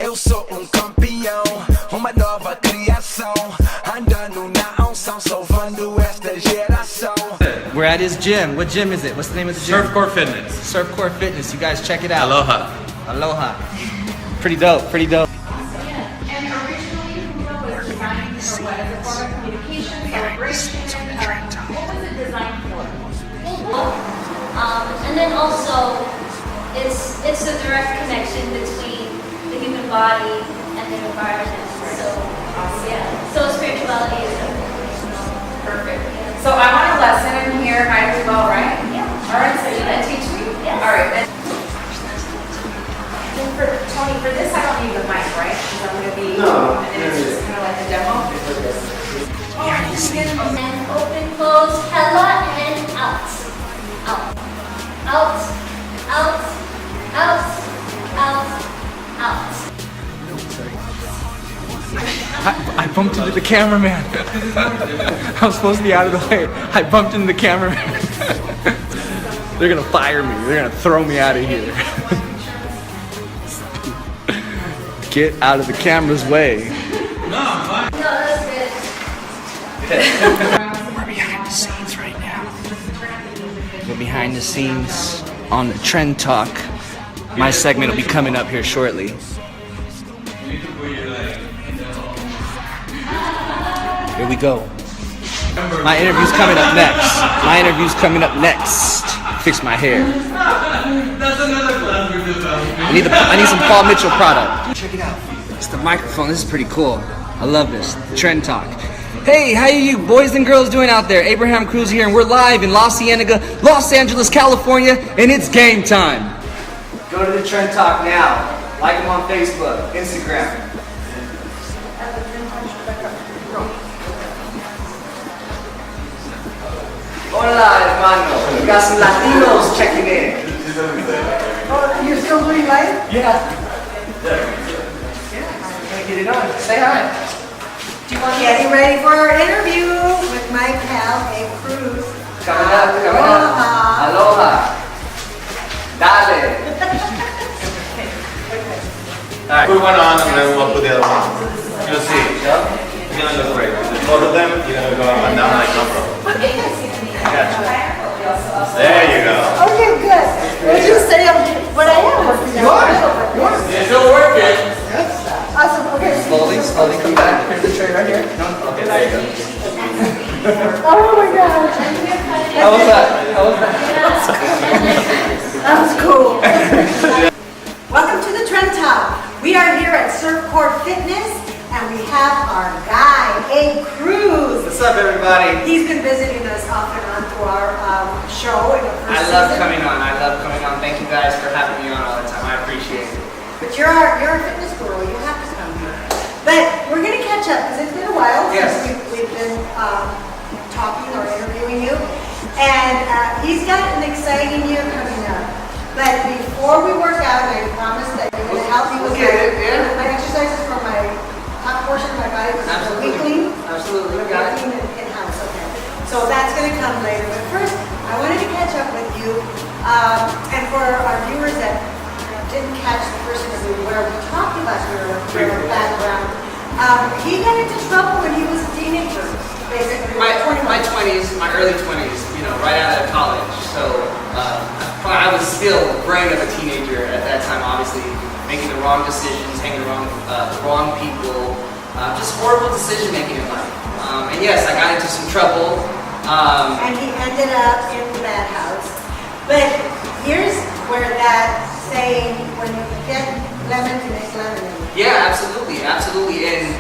Eu sou campeão, uma nova criação, andando na unção, salvando esta geração. We're at his gym. What gym is it? What's the name of the gym? Surfcore Fitness. Surfcore Fitness. You guys check it out. Aloha. Aloha. Pretty dope. Pretty dope. And originally, Hugo was designing for what? As a form of communication, celebration. What was it designed for? And then also, it's a direct connection between the human body and the environment. So, yeah. So spirituality is Perfect. So I want a lesson in here, might as well, right? Yeah. All right, so you're gonna teach me? Yes. All right. And for Tony, for this I don't need the mic, right? Because I'm gonna be, and it's just kind of like a demo. and open, close, hella, and out. Out. Out. Out. Out. Out. Out. I bumped into the cameraman. I was supposed to be out of the way. I bumped into the cameraman. They're gonna fire me. They're gonna throw me out of here. Get out of the camera's way. No, that's good. We're behind the scenes right now. We're behind the scenes on the Trend Talk. My segment will be coming up here shortly. Here we go. My interview's coming up next. My interview's coming up next. Fix my hair. I need some Paul Mitchell product. Check it out. It's the microphone. This is pretty cool. I love this. Trend Talk. Hey, how are you boys and girls doing out there? Abe Cruz here, and we're live in Los Angeles, California, and it's game time. Go to the Trend Talk now. Like them on Facebook, Instagram. Hola, hermano. We got some Latinos checking in. Oh, you're still doing live? Yeah. Gonna get it on. Say hi. Do you want getting ready for our interview with my pal Abe Cruz? Coming up. Aloha. Aloha. Dale. Alright. Put one on and then we'll put the other one. You'll see. It's gonna look great. The both of them, you're gonna go up and down like no problem. There you go. Okay, good. Would you say what I am working on? You are. It's still working. Awesome. Okay. Slowly come back. Here's the tray right here. No? Okay, there you go. Oh my gosh. How was that? That was cool. Welcome to the Trend Talk. We are here at Surfcore Fitness, and we have our guy, Abe Cruz. What's up, everybody? He's been visiting us off and on through our show in the first I love season. coming on. Thank you guys for having me on all the time. I appreciate it. But you're a fitness guru. You have to come here. But we're going to catch up because it's been a while Yes. since we've been talking or interviewing you. And he's got an exciting year coming up. But before we work out, I promise that you're going to help me with my exercises for my top portion of my body, which is the weekly. Absolutely. Got it. In-house, okay. So that's going to come later. But first, I wanted to catch up with you. And for our viewers that didn't catch the first interview where we talked about your background, he got into trouble when he was a teenager, basically. My 20s, my early 20s, right out of college. So I was still the brain of a teenager at that time, obviously, making the wrong decisions, hanging around the wrong people, just horrible decision making in life. And yes, I got into some trouble. And he ended up in that house. But here's where that saying, when you get lemon, you make lemonade. Yeah, absolutely. And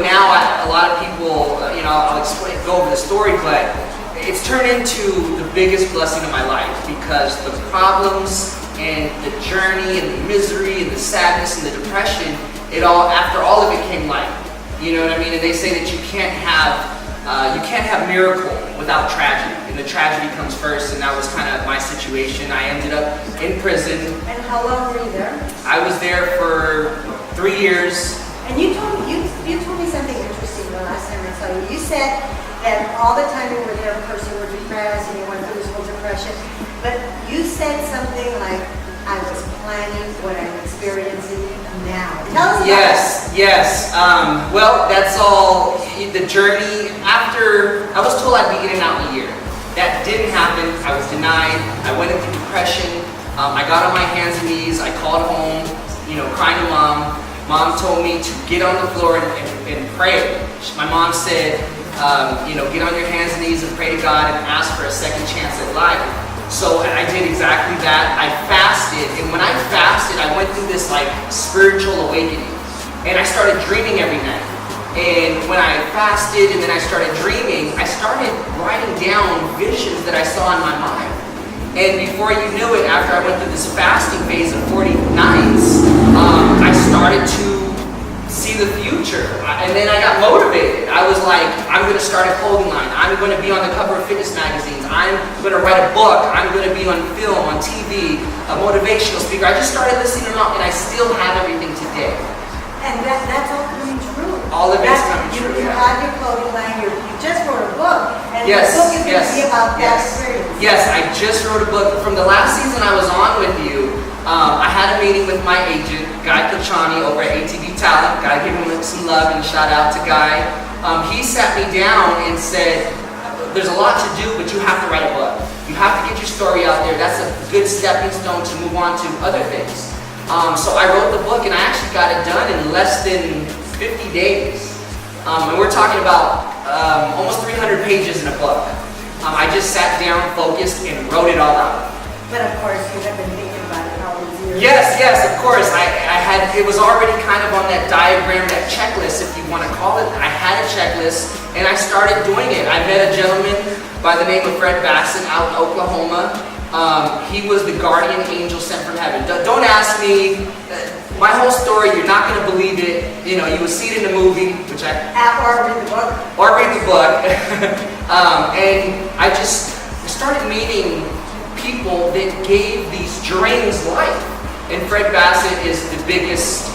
now a lot of people, I'll go over the story, but it's turned into the biggest blessing of my life because the problems and the journey and the misery and the sadness and the depression, after all of it came light. You know what I mean? And they say that you can't have miracle without tragedy, and the tragedy comes first, and that was kind of my situation. I ended up in prison. And how long were you there? I was there for 3 years. And you told me something interesting the last time I saw you. You said that all the time you were there, of course, you were depressed and you went through this whole depression. But you said something like, I was planning what I'm experiencing now. now. Tell us about Yes, yes. Well, that's all the journey. After, I was told I'd be in and out in a year. That didn't happen. I was denied. I went into depression. I got on my hands and knees. I called home, crying to mom. Mom told me to get on the floor and pray. My mom said, get on your hands and knees and pray to God and ask for a second chance at life. So I did exactly that. I fasted, and when I fasted, I went through this like spiritual awakening, and I started dreaming every night. And when I fasted and then I started dreaming, I started writing down visions that I saw in my mind. And before you knew it, after I went through this fasting phase of 40 nights, I started to see the future. And then I got motivated. I was like, I'm going to start a clothing line. I'm going to be on the cover of fitness magazines. I'm going to write a book. I'm going to be on film, on TV, a motivational speaker. I just started listing them out, and I still have everything today. And that's all coming true. All of it's coming true, You yeah. had your clothing line, you just wrote a book, and Yes, the book is going to be about that yes. experience. Yes, I just wrote a book. From the last season I was on with you, I had a meeting with my agent, Guy Kachani, over at ATV Talent. Gotta give him some love and shout out to Guy. He sat me down and said, there's a lot to do, but you have to write a book. You have to get your story out there. That's a good stepping stone to move on to other things. So I wrote the book, and I actually got it done in less than 50 days. And we're talking about almost 300 pages in a book. I just sat down, focused, and wrote it all out. But of course, you have been thinking about it all these years. Yes, of course. It was already kind of on that diagram, that checklist, if you want to call it. I had a checklist, and I started doing it. I met a gentleman by the name of Fred Bassett out in Oklahoma. He was the guardian angel sent from heaven. Don't ask me. My whole story, you're not going to believe it. You will see it in the movie, which Or read the book. Or read the book. And I started meeting people that gave these dreams life. And Fred Bassett is the biggest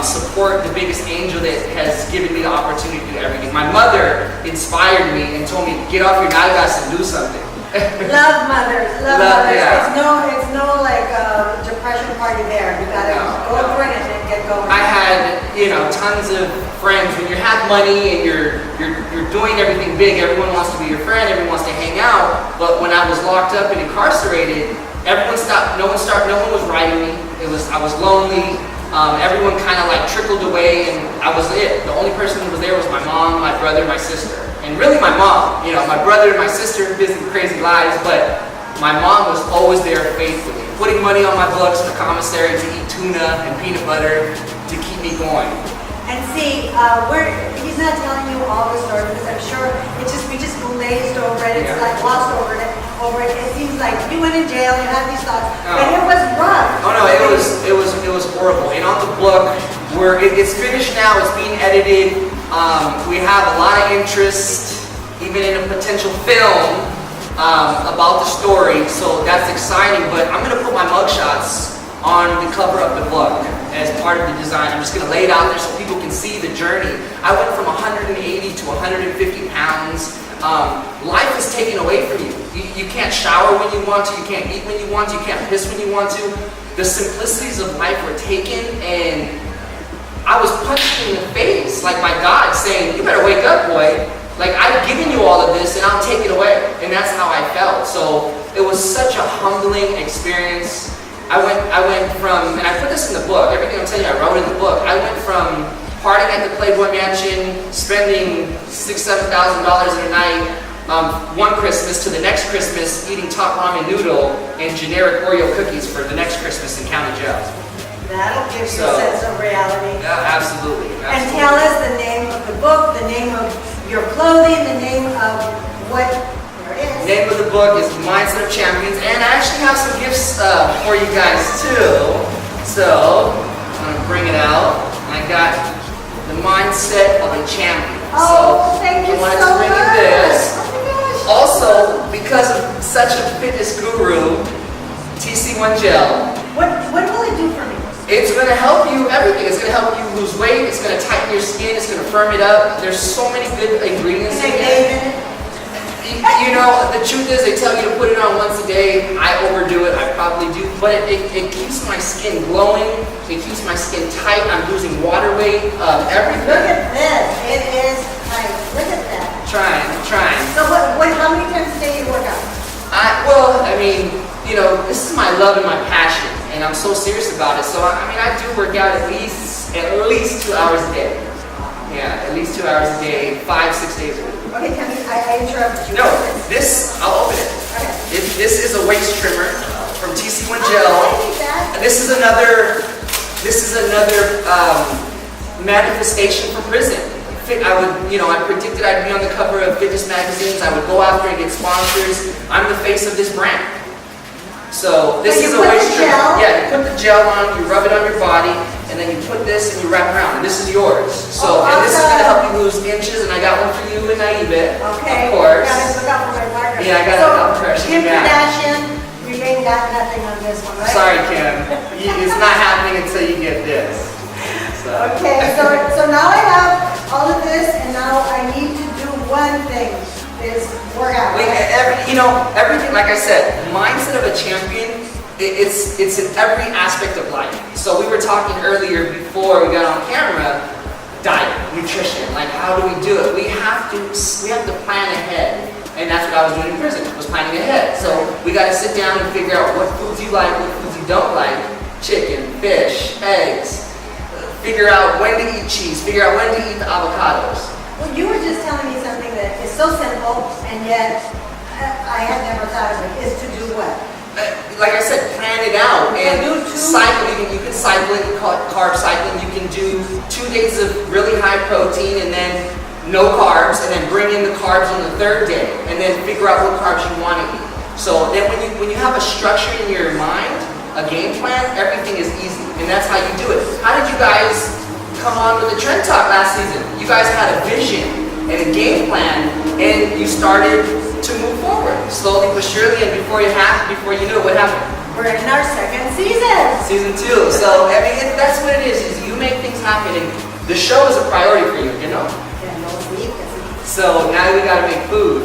support, the biggest angel that has given me the opportunity to do everything. My mother inspired me and told me, get off your nalgas and do something. Love mothers, love mothers. Yeah. It's no like depression party there. You gotta go through it and get going. I had, tons of friends. When you have money and you're doing everything big, everyone wants to be your friend, everyone wants to hang out. But when I was locked up and incarcerated, everyone stopped. No one was writing me. I was lonely. Everyone kind of like trickled away, and I was it. The only person who was there was my mom, my brother, my sister. And really my mom. My brother and my sister busy crazy lives, but my mom was always there faithfully, putting money on my books for commissary to eat tuna and peanut butter to keep me going. And see, he's not telling you all the story because I'm sure we just glazed over it. It's like glossed over it. It seems like you went in jail, you had these thoughts, but it was rough. Oh no, it was horrible. And on the book, it's finished now. It's being edited. We have a lot of interest, even in a potential film about the story. So that's exciting. But I'm gonna put my mugshots on the cover of the book as part of the design. I'm just gonna lay it out there so people can see the journey. I went from 180 to 150 pounds. Life is taken away from you. You can't shower when you want to, you can't eat when you want to, you can't piss when you want to. The simplicities of life were taken, and I was punched in the face, like by God saying, you better wake up, boy. Like, I've given you all of this and I'll take it away. And that's how I felt. So it was such a humbling experience. I went from, and I put this in the book, everything I'm telling you I wrote in the book. I went from partying at the Playboy Mansion, spending $6,000, $7,000 in a night, one Christmas, to the next Christmas eating top ramen noodle and generic Oreo cookies for the next Christmas in county jail. That'll give you a sense of reality. Yeah, absolutely. And tell us the name of the book, the name of your clothing, the name of what there is. The name of the book is Mindset of Champions, and I actually have some gifts for you guys too. So I'm gonna bring it out. I got the Mindset of a Champion. Oh, thank you so much. I wanted to bring you this. Oh my gosh. Also, because of such a fitness guru, TC1 Gel. What will it do for me? It's going to help you everything. It's going to help you lose weight. It's going to tighten your skin. It's going to firm it up. There's so many good ingredients Can I in bathe it. in it? You know, the truth is they tell you to put it on once a day. I overdo it, I probably do, but it keeps my skin glowing, it keeps my skin tight, I'm losing water weight, everything. Look at this, it is tight, look at that. Trying. So how many times a day you work out? I mean, you know, this is my love and my passion, and I'm so serious about it. So I mean, I do work out at least 2 hours a day. Yeah, at least 2 hours a day, 5-6 days a week. Okay, I interrupted you. No, I'll open it. Okay. This is a waist trimmer from TC1 Gel. Oh, I need that. And this is another manifestation from prison. I predicted I'd be on the cover of fitness magazines. I would go out there and get sponsors. I'm the face of this brand. So this is a waist trimmer. Yeah, you put the gel on, you rub it on your body, and then you put this and you wrap around. And this is yours. So and this is gonna help you lose inches. And I got one for you and Abe, Okay. of course. Gotta look out for my partner. Yeah, I gotta look out for her. She's Kim mad. Kardashian, you ain't got nothing on this one, right? Sorry, Kim. It's not happening until you get this. So. Okay, so now I have all of this, and now I need to do one thing, is work out. Everything, like I said, mindset of a champion, it's in every aspect of life. So we were talking earlier before we got on camera, diet, nutrition, like how do we do it? We have to plan ahead. And that's what I was doing in prison, was planning ahead. So we got to sit down and figure out what foods you like, what foods you don't like, chicken, fish, eggs, figure out when to eat cheese, figure out when to eat the avocados. Well, you were just telling me something that is so simple, and yet I had never thought of it, is to do what? Like I said, plan it out and cycle. You can cycle it, call it carb cycling. You can do 2 days of really high protein and then no carbs, and then bring in the carbs on the third day, and then figure out what carbs you want to eat. So then when you have a structure in your mind, a game plan, everything is easy, and that's how you do it. How did you guys come on with the Trend Talk last season? You guys had a vision and a game plan, and you started to move forward slowly but surely, and before you knew it, what happened? We're in our second season. Season 2. So I mean, that's what it is you make things happen, and the show is a priority for you, you know? So now we gotta make food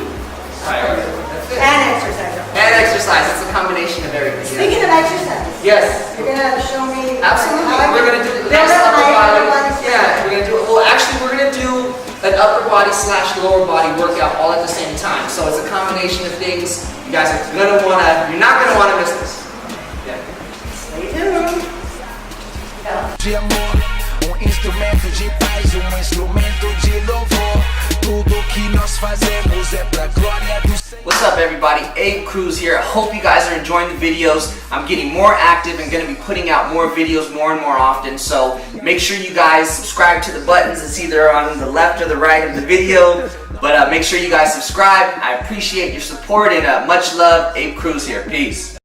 priority. That's it. And exercise. And exercise. It's a combination of everything. Speaking of exercise. Yes. You're gonna show me. Absolutely. how We're gonna do build next up upper my body. body Yeah, we're gonna do. Well, actually, we're gonna do an upper body / lower body workout all at the same time. So it's a combination of things. You guys are you're not gonna wanna miss this. Yeah. Stay tuned. De amor, instrumento de paz, instrumento de louvor. Tudo que nós fazemos é pra glória do Senhor. What's up, everybody? Abe Cruz here. I hope you guys are enjoying the videos. I'm getting more active and going to be putting out more videos more and more often. So make sure you guys subscribe to the buttons. It's either on the left or the right of the video. But make sure you guys subscribe. I appreciate your support, and much love. Abe Cruz here. Peace.